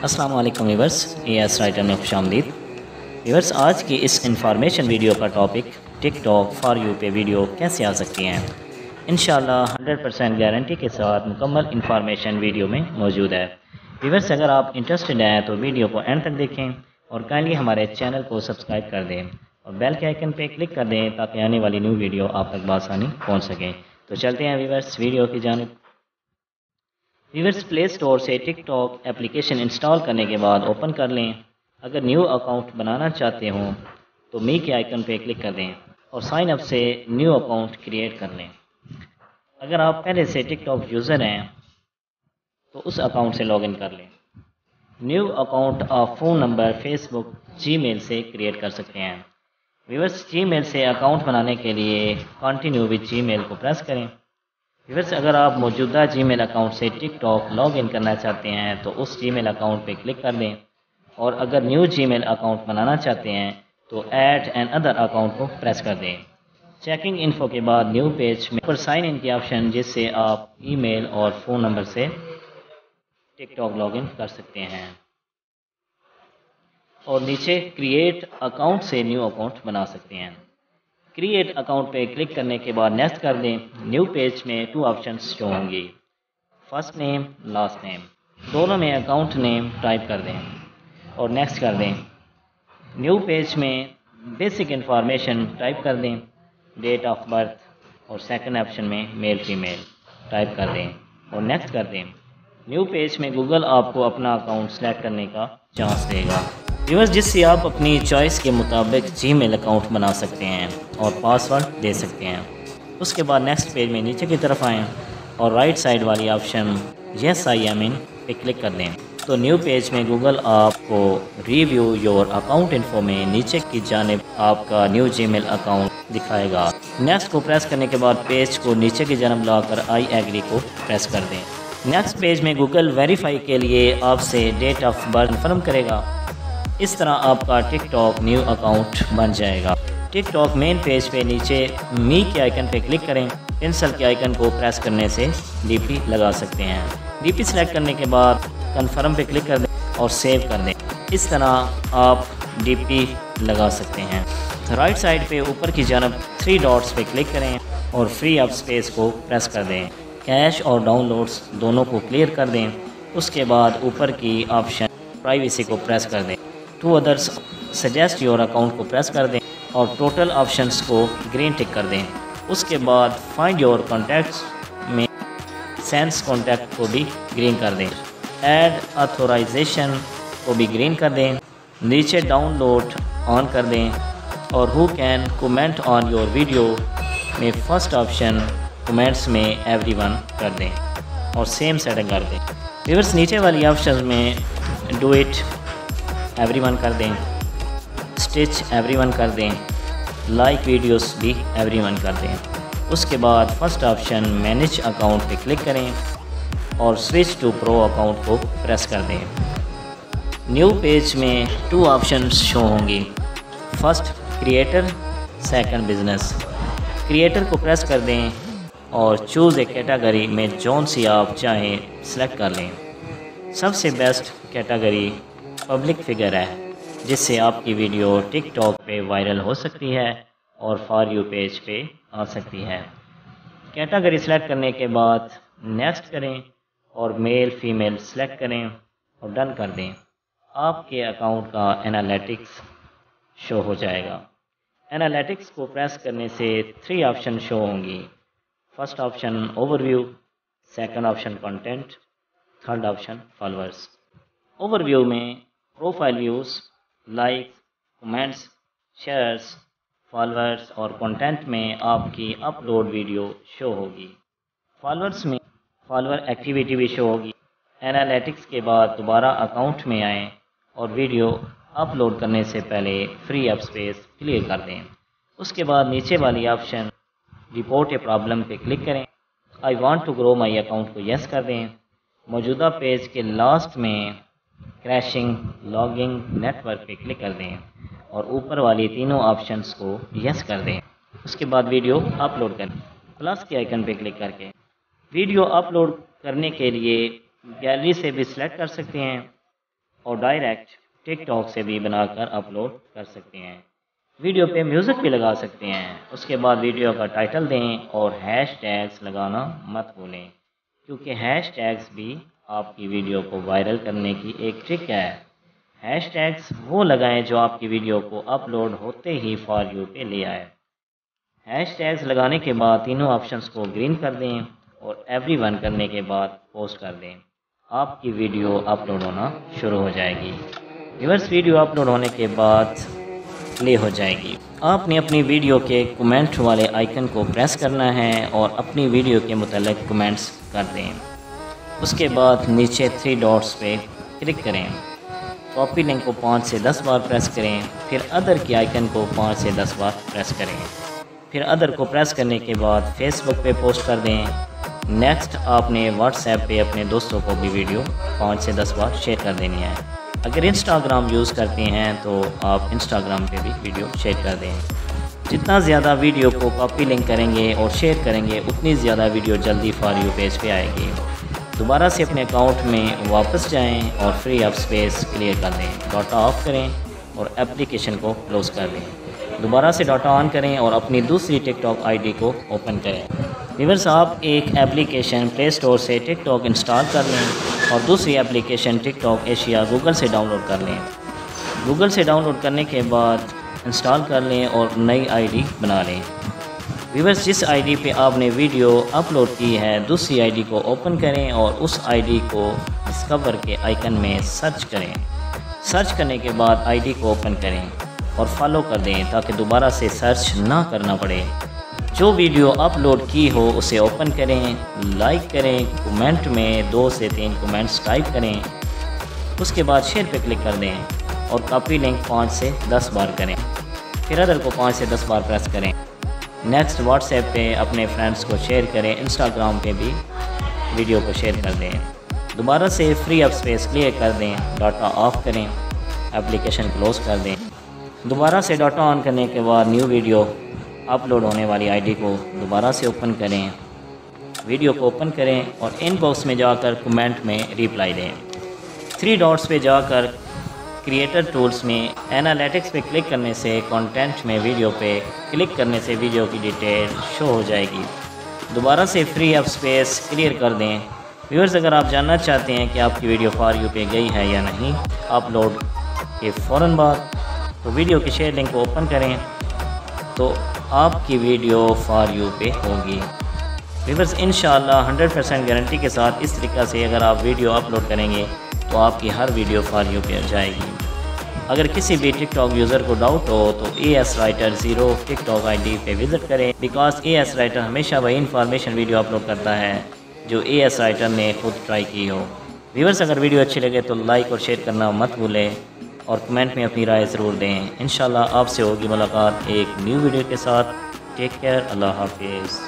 السلام علیکم viewers, S writer میں خوش آمدید۔ ویورس، آج کی اس انفارمیشن ویڈیو کا topic TikTok for you پہ ویڈیو کیسے آ سکتی ہیں۔ انشاءاللہ 100% گارنٹی کے ساتھ مکمل انفارمیشن ویڈیو میں موجود ہے۔ ویورس، اگر آپ انٹرسٹڈ ہیں تو ویڈیو کو اینڈ تک دیکھیں اور کائنڈلی ہمارے چینل کو سبسکرائب کر دیں اور بیل کے آئیکن پہ کلک کر دیں تاکہ آنے والی نیو ویڈیو آپ تک بآسانی پہنچ سکیں۔ تو چلتے ہیں ویورس ویڈیو کی جانب۔ ویورس، پلے اسٹور سے ٹک ٹاک اپلیکیشن انسٹال کرنے کے بعد اوپن کر لیں۔ اگر نیو اکاؤنٹ بنانا چاہتے ہوں تو می کے آئیکن پہ کلک کر دیں اور سائن اپ سے نیو اکاؤنٹ کریٹ کر لیں۔ اگر آپ پہلے سے ٹک ٹاک یوزر ہیں تو اس اکاؤنٹ سے لاگ ان کر لیں۔ نیو اکاؤنٹ آپ فون نمبر، فیس بک، جی میل سے کریٹ کر سکتے ہیں۔ ویورس، جی میل سے اکاؤنٹ بنانے کے لیے کنٹینیو وتھ جی میل کو پریس کریں۔ ویورس، اگر آپ موجودہ جی میل اکاؤنٹ سے ٹک ٹاک لاگ ان کرنا چاہتے ہیں تو اس جی میل اکاؤنٹ پہ کلک کر دیں اور اگر نیو جی میل اکاؤنٹ بنانا چاہتے ہیں تو ایڈ این ادر اکاؤنٹ کو پریس کر دیں۔ چیکنگ انفو کے بعد نیو پیج میں اوپر سائن ان کی آپشن، جس سے آپ ای میل اور فون نمبر سے ٹک ٹاک لاگ ان کر سکتے ہیں، اور نیچے کریٹ اکاؤنٹ سے نیو اکاؤنٹ بنا سکتے ہیں۔ کریٹ اکاؤنٹ پہ کلک کرنے کے بعد نیکسٹ کر دیں۔ نیو پیج میں 2 آپشنز شو ہوں گی، فرسٹ نیم، لاسٹ نیم، دونوں میں اکاؤنٹ نیم ٹائپ کر دیں اور نیکسٹ کر دیں۔ نیو پیج میں بیسک انفارمیشن ٹائپ کر دیں، ڈیٹ آف برتھ، اور سیکنڈ آپشن میں میل فیمیل ٹائپ کر دیں اور نیکسٹ کر دیں۔ نیو پیج میں گوگل آپ کو اپنا اکاؤنٹ سلیکٹ کرنے کا چانس دے گا، ویورس، جس سے آپ اپنی چوائس کے مطابق جی میل اکاؤنٹ بنا سکتے ہیں اور پاسورڈ دے سکتے ہیں۔ اس کے بعد نیکسٹ پیج میں نیچے کی طرف آئیں اور رائٹ سائڈ والی آپشن یس آئی ایم ان پہ کلک کر دیں تو نیو پیج میں گوگل آپ کو ریویو یور اکاؤنٹ انفو میں نیچے کی جانب آپ کا نیو جی میل اکاؤنٹ دکھائے گا۔ نیکسٹ کو پریس کرنے کے بعد پیج کو نیچے کی جانب لا کر آئی ایگری کو پریس کر دیں۔ نیکسٹ پیج میں گوگل ویریفائی کے لیے آپ سے ڈیٹ آف برتھ کنفرم کرے گا۔ اس طرح آپ کا ٹک ٹاک نیو اکاؤنٹ بن جائے گا۔ ٹک ٹاک مین پیج پہ نیچے می کے آئیکن پہ کلک کریں، پنسل کے آئیکن کو پریس کرنے سے ڈی پی لگا سکتے ہیں۔ ڈی پی سلیکٹ کرنے کے بعد کنفرم پہ کلک کر دیں اور سیو کر دیں۔ اس طرح آپ ڈی پی لگا سکتے ہیں۔ رائٹ سائڈ پہ اوپر کی جانب 3 ڈاٹس پہ کلک کریں اور فری اپ اسپیس کو پریس کر دیں۔ کیش اور ڈاؤن لوڈس دونوں کو کلیئر کر دیں۔ اس کے بعد اوپر کی آپشن پرائیویسی کو پریس کر دیں۔ To others suggest your account کو پریس کر دیں اور ٹوٹل آپشنس کو گرین ٹک کر دیں۔ اس کے بعد فائنڈ یور کانٹیکٹس میں سینس کانٹیکٹ کو بھی گرین کر دیں۔ ایڈ آتھورائزیشن کو بھی گرین کر دیں۔ نیچے ڈاؤن لوڈ آن کر دیں اور who can comment on your video میں فرسٹ آپشن کومنٹس میں ایوری ون کر دیں اور سیم سیٹنگ کر دیں۔ ویورس، نیچے والی آپشنز میں ڈو اٹ ایوری ون کر دیں، اسٹچ ایوری ون کر دیں، لائک ویڈیوز بھی ایوری ون کر دیں۔ اس کے بعد فرسٹ آپشن مینیج اکاؤنٹ پہ کلک کریں اور سوئچ ٹو پرو اکاؤنٹ کو پریس کر دیں۔ نیو پیج میں 2 آپشنز شو ہوں گی، first creator, second business. Creator کو پریس کر دیں اور چوز اے کیٹیگری میں جون سی آپ چاہیں سلیکٹ کر لیں۔ سب سے بیسٹ کیٹیگری پبلک فگر ہے، جس سے آپ کی ویڈیو ٹک ٹاک پہ وائرل ہو سکتی ہے اور فار یو پیج پہ آ سکتی ہے۔ کیٹیگری سلیکٹ کرنے کے بعد نیکسٹ کریں اور میل فیمیل سلیکٹ کریں اور ڈن کر دیں۔ آپ کے اکاؤنٹ کا انالیٹکس شو ہو جائے گا۔ انالیٹکس کو پریس کرنے سے 3 آپشن شو ہوں گی، first option overview, second option content, third option followers. Overview میں profile views, like, comments, shares, followers اور کنٹینٹ میں آپ کی اپلوڈ ویڈیو شو ہوگی۔ فالوورز میں فالوور ایکٹیویٹی بھی شو ہوگی۔ انالیٹکس کے بعد دوبارہ اکاؤنٹ میں آئیں اور ویڈیو اپلوڈ کرنے سے پہلے فری اپ اسپیس کلیئر کر دیں۔ اس کے بعد نیچے والی آپشن رپورٹ اے پرابلم پہ کلک کریں۔ I want to grow my account کو یس کر دیں۔ موجودہ پیج کے لاسٹ میں کریشنگ لاگنگ نیٹ ورک پہ کلک کر دیں اور اوپر والی تینوں آپشنس کو یس کر دیں۔ اس کے بعد ویڈیو اپلوڈ کریں، پلس کے آئیکن پہ کلک کر کے۔ ویڈیو اپلوڈ کرنے کے لیے گیلری سے بھی سلیکٹ کر سکتے ہیں اور ڈائریکٹ ٹک ٹاک سے بھی بنا کر اپلوڈ کر سکتے ہیں۔ ویڈیو پہ میوزک بھی لگا سکتے ہیں۔ اس کے بعد ویڈیو کا ٹائٹل دیں اور ہیش ٹیگز لگانا مت بھولیں، کیونکہ ہیش ٹیگز بھی آپ کی ویڈیو کو وائرل کرنے کی ایک ٹرک ہے۔ ہیش ٹیگز وہ لگائیں جو آپ کی ویڈیو کو اپلوڈ ہوتے ہی فار یو پہ لے آئے۔ ہیش ٹیگز لگانے کے بعد تینوں آپشنز کو گرین کر دیں اور ایوری ون کرنے کے بعد پوسٹ کر دیں۔ آپ کی ویڈیو اپلوڈ ہونا شروع ہو جائے گی۔ ویورز، ویڈیو اپلوڈ ہونے کے بعد پلے ہو جائے گی۔ آپ نے اپنی ویڈیو کے کومنٹ والے آئیکن کو پریس کرنا ہے اور اپنی ویڈیو کے متعلق کومنٹس کر دیں۔ اس کے بعد نیچے 3 ڈاٹس پہ کلک کریں، کاپی لنک کو 5 سے 10 بار پریس کریں، پھر ادر کے آئیکن کو 5 سے 10 بار پریس کریں، پھر ادر کو پریس کرنے کے بعد فیس بک پہ پوسٹ کر دیں۔ نیکسٹ آپ نے واٹس ایپ پہ اپنے دوستوں کو بھی ویڈیو 5 سے 10 بار شیئر کر دینی ہے۔ اگر انسٹاگرام یوز کرتے ہیں تو آپ انسٹاگرام پہ بھی ویڈیو شیئر کر دیں۔ جتنا زیادہ ویڈیو کو کاپی لنک کریں گے اور شیئر کریں گے، اتنی زیادہ ویڈیو جلدی فار یو پیج پہ آئے گی۔ دوبارہ سے اپنے اکاؤنٹ میں واپس جائیں اور فری اپ اسپیس کلیئر کر دیں، ڈاٹا آف کریں اور اپلیکیشن کو کلوز کر دیں۔ دوبارہ سے ڈاٹا آن کریں اور اپنی دوسری ٹک ٹاک آئی ڈی کو اوپن کریں۔ ویورز، آپ ایک اپلیکیشن پلے اسٹور سے ٹک ٹاک انسٹال کر لیں اور دوسری اپلیکیشن ٹک ٹاک ایشیا گوگل سے ڈاؤن لوڈ کر لیں۔ گوگل سے ڈاؤن لوڈ کرنے کے بعد انسٹال کر لیں اور نئی آئی ڈی بنا لیں۔ ویورز، جس آئی ڈی پہ آپ نے ویڈیو اپلوڈ کی ہے، دوسری آئی ڈی کو اوپن کریں اور اس آئی ڈی کو ڈسکور کے آئیکن میں سرچ کریں۔ سرچ کرنے کے بعد آئی ڈی کو اوپن کریں اور فالو کر دیں تاکہ دوبارہ سے سرچ نہ کرنا پڑے۔ جو ویڈیو اپلوڈ کی ہو اسے اوپن کریں، لائک کریں، کومنٹ میں 2 سے 3 کومنٹس ٹائپ کریں، اس کے بعد شیئر پہ کلک کر دیں اور کاپی لنک 5 سے 10 بار کریں، پھر ادر کو 5 سے 10 بار پریس کریں۔ نیکسٹ واٹس ایپ پہ اپنے فرینڈس کو شیئر کریں، انسٹاگرام پہ بھی ویڈیو کو شیئر کر دیں۔ دوبارہ سے فری اپ اسپیس کلیئر کر دیں، ڈاٹا آف کریں، اپلیکیشن کلوز کر دیں۔ دوبارہ سے ڈاٹا آن کرنے کے بعد نیو ویڈیو اپلوڈ ہونے والی آئی ڈی کو دوبارہ سے اوپن کریں، ویڈیو کو اوپن کریں اور ان باکس میں جا کر کومنٹ میں ریپلائی دیں۔ 3 ڈاٹس پہ جا کر کریٹر ٹولز میں انالیٹکس پہ کلک کرنے سے کنٹینٹ میں ویڈیو پہ کلک کرنے سے ویڈیو کی ڈیٹیل شو ہو جائے گی۔ دوبارہ سے فری اپ اسپیس کلیئر کر دیں۔ ویورز، اگر آپ جاننا چاہتے ہیں کہ آپ کی ویڈیو فار یو پہ گئی ہے یا نہیں اپلوڈ کے فوراً بعد، تو ویڈیو کی شیئر لنک کو اوپن کریں تو آپ کی ویڈیو فار یو پہ ہوگی۔ ویورز، انشاءاللہ 100% گارنٹی کے ساتھ اس طریقہ سے اگر آپ ویڈیو اپلوڈ کریں گے تو آپ کی ہر ویڈیو فار یو پہ جائے گی۔ اگر کسی بھی ٹک ٹاک یوزر کو ڈاؤٹ ہو تو AS Writer 0 TikTok I D پہ وزٹ کریں، بیکاز AS Writer ہمیشہ وہی انفارمیشن ویڈیو اپلوڈ کرتا ہے جو AS Writer نے خود ٹرائی کی ہو۔ ویورز، اگر ویڈیو اچھی لگے تو لائک اور شیئر کرنا مت بھولیں اور کمنٹ میں اپنی رائے ضرور دیں۔ انشاءاللہ آپ سے ہوگی ملاقات ایک نیو ویڈیو کے ساتھ۔ ٹیک کیئر، اللہ حافظ۔